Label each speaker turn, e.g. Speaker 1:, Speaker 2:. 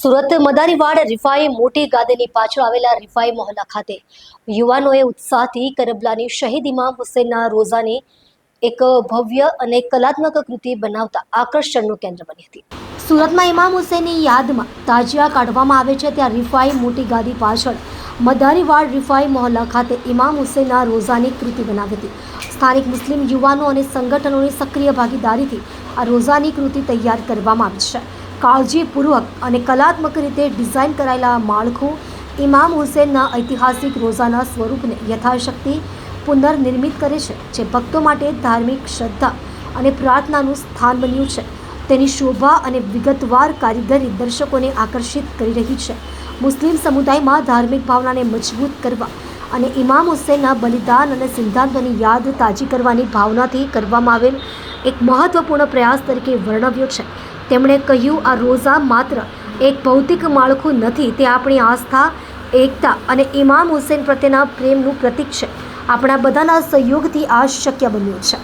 Speaker 1: સુરત મદારીવાડ રિફાઈ મોટી ગાદીની પાછળ આવેલા રિફાઈ મોહલ્લા ખાતે યુવાનોએ ઉત્સાહથી કરબલાની શહીદ ઇમામ હુસૈનના રોઝાની એક ભવ્ય અને કલાત્મક કૃતિ બનાવતા આકર્ષણનું કેન્દ્ર બની હતી। સુરતમાં ઇમામ હુસૈનની યાદમાં તાજિયા કાઢવામાં આવે છે ત્યાં રિફાઈ મોટી ગાદી પાછળ મદારીવાડ રિફાઈ મોહલ્લા ખાતે ઇમામ હુસૈનના રોઝાની કૃતિ બનાવી હતી। સ્થાનિક મુસ્લિમ યુવાનો અને સંગઠનોની સક્રિય ભાગીદારીથી આ રોઝાની કૃતિ તૈયાર કરવામાં આવી છે। કાળજીપૂર્વક અને કલાત્મક રીતે ડિઝાઇન કરાયેલા માળખું ઇમામ હુસૈનના ઐતિહાસિક રોઝાના સ્વરૂપને યથાશક્તિ પુનર્નિર્મિત કરે છે, જે ભક્તો માટે ધાર્મિક શ્રદ્ધા અને પ્રાર્થનાનું સ્થાન બન્યું છે। તેની શોભા અને વિગતવાર કારીગરી દર્શકોને આકર્ષિત કરી રહી છે। મુસ્લિમ સમુદાયમાં ધાર્મિક ભાવનાને મજબૂત કરવા અને ઇમામ હુસૈનના બલિદાન અને સિદ્ધાંતોની યાદ તાજી કરવાની ભાવનાથી કરવામાં આવેલ એક મહત્વપૂર્ણ પ્રયાસ તરીકે વર્ણવ્યો છે। તેમણે કહ્યું, આ રોઝા માત્ર એક ભૌતિક માળખું નથી, તે આપણી આસ્થા, એકતા અને ઇમામ હુસૈન પ્રત્યેના પ્રેમનું પ્રતીક છે। આપણા બધાના સહયોગથી આ શક્ય બન્યું છે।